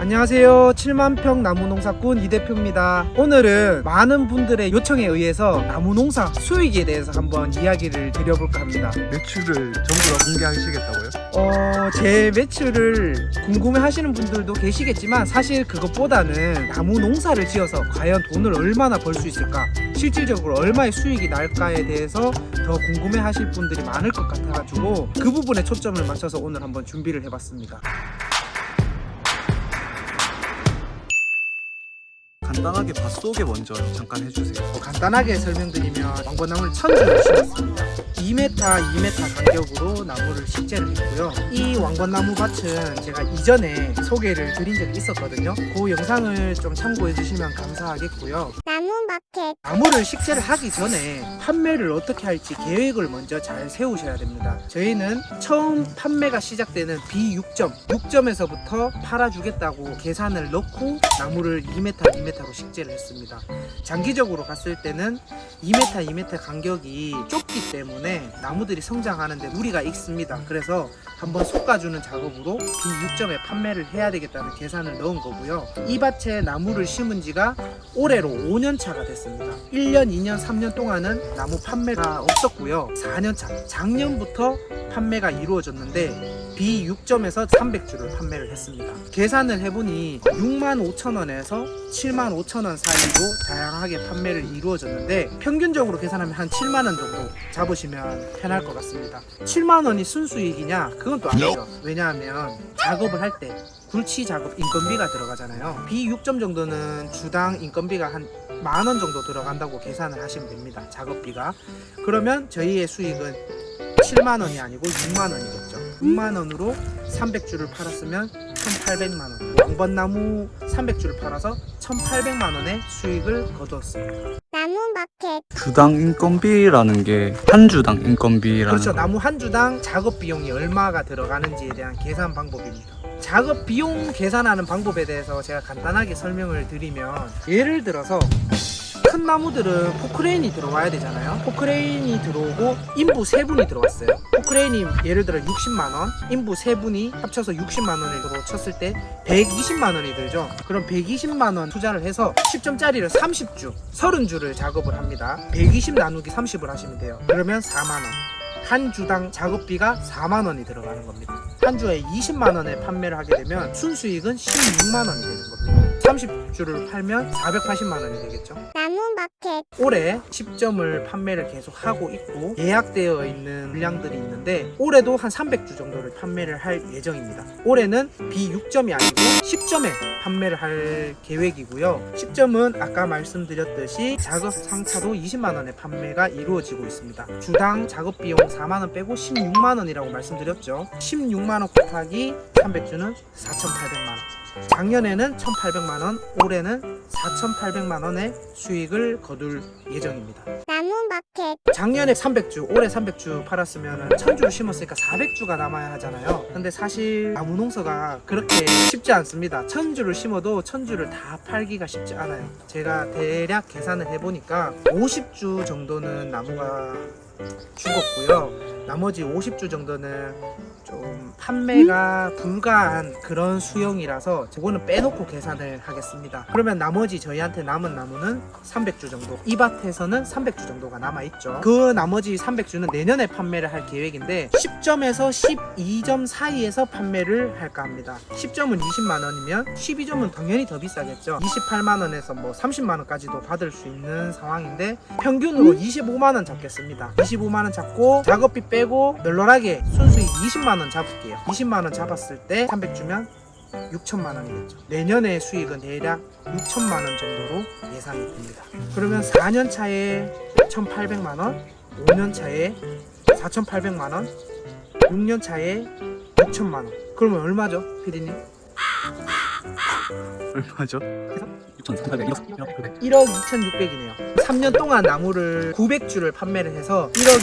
안녕하세요. 7만평 나무농사꾼 이대표입니다. 오늘은 많은 분들의 요청에 의해서 나무농사 수익에 대해서 한번 이야기를 드려볼까 합니다. 매출을 전부 다 공개하시겠다고요? 제 매출을 궁금해 하시는 분들도 계시겠지만 사실 그것보다는 나무농사를 지어서 과연 돈을 얼마나 벌 수 있을까, 실질적으로 얼마의 수익이 날까에 대해서 더 궁금해 하실 분들이 많을 것 같아가지고 그 부분에 초점을 맞춰서 오늘 한번 준비를 해봤습니다. 간단하게 밭 소개 먼저 잠깐 해주세요. 간단하게 설명드리면 왕건나무를 1000주를 심었습니다. 2m, 2m 간격으로 나무를 식재를 했고요. 이 왕건나무 밭은 제가 이전에 소개를 드린 적이 있었거든요. 그 영상을 좀 참고해 주시면 감사하겠고요. 나무마켓. 나무를 식재를 하기 전에 판매를 어떻게 할지 계획을 먼저 잘 세우셔야 됩니다. 저희는 처음 판매가 시작되는 B6점, 6점에서부터 팔아주겠다고 계산을 넣고 나무를 2m, 2m로 식재를 했습니다. 장기적으로 봤을 때는 2m, 2m 간격이 좁기 때문에 나무들이 성장하는데 무리가 있습니다. 그래서 한번 솎아주는 작업으로 B6점에 판매를 해야 되겠다는 계산을 넣은 거고요. 이 밭에 나무를 심은 지가 올해로 5년 차가 됐습니다. 1년, 2년, 3년 동안은 나무 판매가 없었고요. 4년 차, 작년부터 판매가 이루어졌는데 B6점에서 300주를 판매를 했습니다. 계산을 해보니 65,000원에서 75,000원 사이로 다양하게 판매를 이루어졌는데 평균적으로 계산하면 한 7만원 정도 잡으시면 편할 것 같습니다. 7만원이 순수익이냐? 그건 또 아니죠. 왜냐하면 작업을 할 때 굴치 작업 인건비가 들어가잖아요. B6점 정도는 주당 인건비가 한 만원 정도 들어간다고 계산을 하시면 됩니다. 작업비가. 그러면 저희의 수익은 7만원이 아니고 6만원이겠죠. 6만원으로 300주를 팔았으면 1,800만원. 왕번나무 300주를 팔아서 1,800만원의 수익을 거두었습니다. 나무마켓. 주당 인건비라는 게 한 주당 인건비라는 그렇죠. 나무 한 주당 작업 비용이 얼마가 들어가는지에 대한 계산 방법입니다. 작업 비용 계산하는 방법에 대해서 제가 간단하게 설명을 드리면, 예를 들어서 큰 나무들은 포크레인이 들어와야 되잖아요. 포크레인이 들어오고 인부 3분이 들어왔어요. 포크레인이 예를 들어 60만원, 인부 3분이 합쳐서 60만원으로 쳤을 때 120만원이 들죠. 그럼 120만원 투자를 해서 10점짜리를 30주, 30주를 작업을 합니다. 120 나누기 30을 하시면 돼요. 그러면 4만원. 한 주당 작업비가 4만원이 들어가는 겁니다. 한 주에 20만원에 판매를 하게 되면 순수익은 16만원이 되는 겁니다. 30주를 팔면 480만원이 되겠죠. 나무마켓. 올해 10점을 판매를 계속 하고 있고 예약되어 있는 물량들이 있는데 올해도 한 300주 정도를 판매를 할 예정입니다. 올해는 B6점이 아니고 10점에 판매를 할 계획이고요. 10점은 아까 말씀드렸듯이 작업 상차도 20만원의 판매가 이루어지고 있습니다. 주당 작업비용 4만원 빼고 16만원이라고 말씀드렸죠. 16만원 곱하기 300주는 4,800만원. 작년에는 1,800만원, 올해는 4,800만원의 수익을 거둘 예정입니다. 나무마켓. 작년에 300주, 올해 300주 팔았으면 1000주를 심었으니까 400주가 남아야 하잖아요. 근데 사실 나무농사가 그렇게 쉽지 않습니다. 1000주를 심어도 1000주를 다 팔기가 쉽지 않아요. 제가 대략 계산을 해보니까 50주 정도는 나무가 죽었고요. 나머지 50주 정도는 좀 판매가 불가한 그런 수용이라서 저거는 빼놓고 계산을 하겠습니다. 그러면 나머지 저희한테 남은 나무는 300주 정도, 이 밭에서는 300주 정도가 남아있죠. 그 나머지 300주는 내년에 판매를 할 계획인데 10점에서 12점 사이에서 판매를 할까 합니다. 10점은 20만원이면 12점은 당연히 더 비싸겠죠. 28만원에서 뭐 30만원까지도 받을 수 있는 상황인데 평균으로 25만원 잡겠습니다. 25만원 잡고 작업비 빼고 널널하게 순수익 20만원 잡을게요. 20만원 잡았을 때 300주면 6천만원이겠죠. 내년의 수익은 대략 6천만원 정도로 예상이 됩니다. 그러면 4년 차에 1,800만원, 5년 차에 4,800만원, 6년 차에 6천만원. 그러면 얼마죠, 피디님? 얼마죠? 1억 2,600이네요. 3년 동안 나무를 900주를 판매를 해서 1억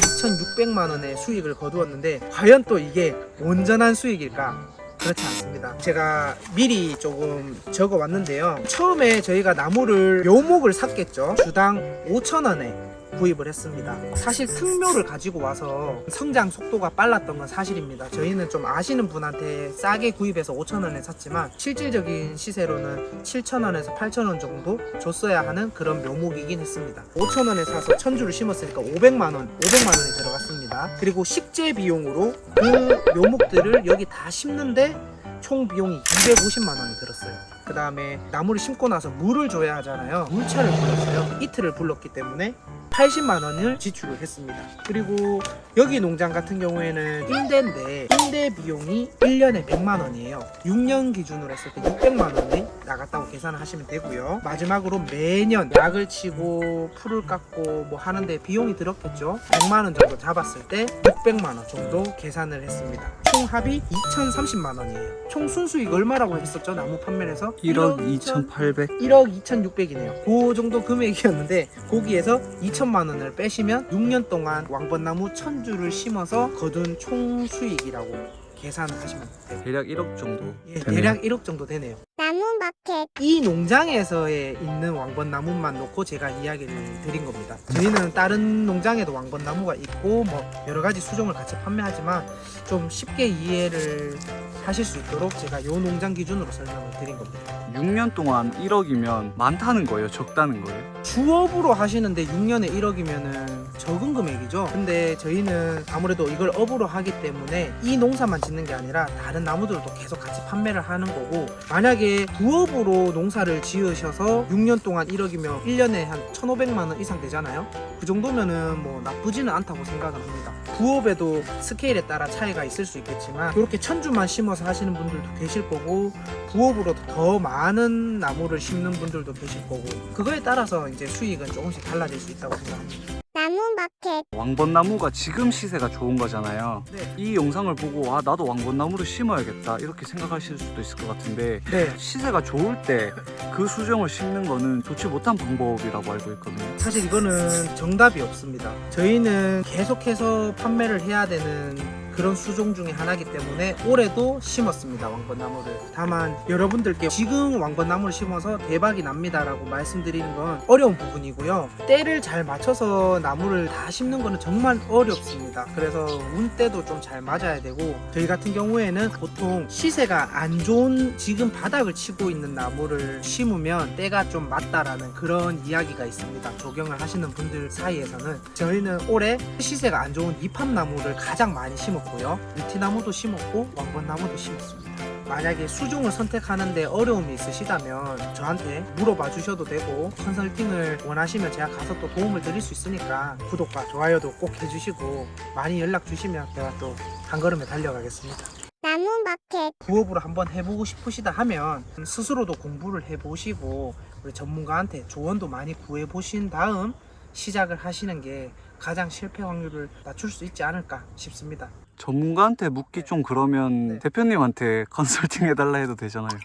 2,600만원의 수익을 거두었는데 과연 또 이게 온전한 수익일까? 그렇지 않습니다. 제가 미리 조금 적어 왔는데요. 처음에 저희가 나무를 묘목을 샀겠죠. 주당 5,000원에 구입을 했습니다. 사실 특묘를 가지고 와서 성장 속도가 빨랐던 건 사실입니다. 저희는 좀 아시는 분한테 싸게 구입해서 5,000원에 샀지만 실질적인 시세로는 7,000원에서 8,000원 정도 줬어야 하는 그런 묘목이긴 했습니다. 5,000원에 사서 1000주를 심었으니까 500만원이 들어갔습니다. 그리고 식재 비용으로 그 묘목들을 여기 다 심는데 총 비용이 250만원이 들었어요. 그 다음에 나무를 심고 나서 물을 줘야 하잖아요. 물차를 불렀어요. 이틀을 불렀기 때문에 80만원을 지출을 했습니다. 그리고 여기 농장 같은 경우에는 임대인데 임대 비용이 1년에 100만원이에요 6년 기준으로 했을 때 600만원이 나갔다고 계산을 하시면 되고요. 마지막으로 매년 약을 치고 풀을 깎고 뭐 하는데 비용이 들었겠죠. 100만원 정도 잡았을 때 600만원 정도 계산을 했습니다. 총 합이 2030만원이에요 총 순수익 얼마라고 했었죠? 나무 판매를 해서 1억 2,800. 1억 2,600이네요. 그 정도 금액이었는데 거기에서 2천만 원을 빼시면 6년 동안 왕벚나무 1000주를 심어서 거둔 총 수익이라고 계산을 하시면 돼요. 대략 1억 정도. 예, 되네요. 대략 1억 정도 되네요. 나무마켓. 이 농장에서의 있는 왕벚나무만 놓고 제가 이야기를 드린 겁니다. 저희는 다른 농장에도 왕벚나무가 있고 뭐 여러 가지 수종을 같이 판매하지만 좀 쉽게 이해를 하실 수 있도록 제가 이 농장 기준으로 설명을 드린 겁니다. 6년 동안 1억이면 많다는 거예요? 적다는 거예요? 주업으로 하시는데 6년에 1억이면은 적은 금액이죠. 근데 저희는 아무래도 이걸 업으로 하기 때문에 이 농사만 짓는 게 아니라 다른 나무들도 계속 같이 판매를 하는 거고, 만약에 부업으로 농사를 지으셔서 6년 동안 1억이면 1년에 한 1,500만 원 이상 되잖아요. 그 정도면은 뭐 나쁘지는 않다고 생각을 합니다. 부업에도 스케일에 따라 차이가 있을 수 있겠지만 이렇게 1000주만 심어서 하시는 분들도 계실 거고, 부업으로도 더 많은 나무를 심는 분들도 계실 거고, 그거에 따라서 이제 수익은 조금씩 달라질 수 있다고 생각합니다. 나무마켓. 왕벚나무가 지금 시세가 좋은 거잖아요. 네. 이 영상을 보고 아 나도 왕벚나무를 심어야겠다 이렇게 생각하실 수도 있을 것 같은데, 네. 시세가 좋을 때 그 수종을 심는 거는 좋지 못한 방법이라고 알고 있거든요. 사실 이거는 정답이 없습니다. 저희는 계속해서 판매를 해야 되는 그런 수종 중에 하나이기 때문에 올해도 심었습니다, 왕벚나무를. 다만 여러분들께 지금 왕벚나무를 심어서 대박이 납니다라고 말씀드리는 건 어려운 부분이고요. 때를 잘 맞춰서 나무를 다 심는 거는 정말 어렵습니다. 그래서 운때도 좀 잘 맞아야 되고, 저희 같은 경우에는 보통 시세가 안 좋은 지금 바닥을 치고 있는 나무를 심으면 때가 좀 맞다라는 그런 이야기가 있습니다. 조경을 하시는 분들 사이에서는. 저희는 올해 시세가 안 좋은 이팝나무를 가장 많이 심었고요, 느티나무도 심었고 왕벚나무도 심었습니다. 만약에 수종을 선택하는데 어려움이 있으시다면 저한테 물어봐 주셔도 되고, 컨설팅을 원하시면 제가 가서 또 도움을 드릴 수 있으니까 구독과 좋아요도 꼭 해주시고 많이 연락 주시면 제가 또 한 걸음에 달려가겠습니다. 나무마켓. 부업으로 한번 해보고 싶으시다 하면 스스로도 공부를 해보시고 우리 전문가한테 조언도 많이 구해보신 다음 시작을 하시는 게 가장 실패 확률을 낮출 수 있지 않을까 싶습니다. 전문가한테 묻기 좀 그러면 네. 대표님한테 컨설팅 해달라 해도 되잖아요.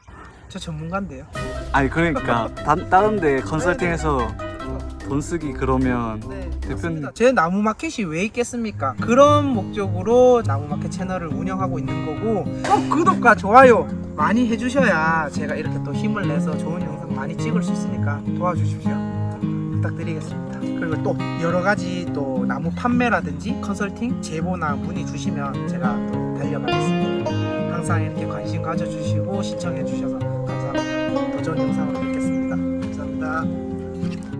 저 전문가인데요. 아니 그러니까 다른 데 컨설팅해서 돈 쓰기 그러면 네, 대표님. 맞습니다. 제 나무 마켓이 왜 있겠습니까? 그런 목적으로 나무 마켓 채널을 운영하고 있는 거고, 꼭 구독과 좋아요 많이 해주셔야 제가 이렇게 또 힘을 내서 좋은 영상 많이 찍을 수 있으니까 도와주십시오. 부탁드리겠습니다. 그리고 또 여러 가지 또 나무 판매라든지 컨설팅 제보나 문의 주시면 제가 또 달려가겠습니다. 항상 이렇게 관심 가져주시고 시청해 주셔서 감사합니다. 더 좋은 영상으로 뵙겠습니다.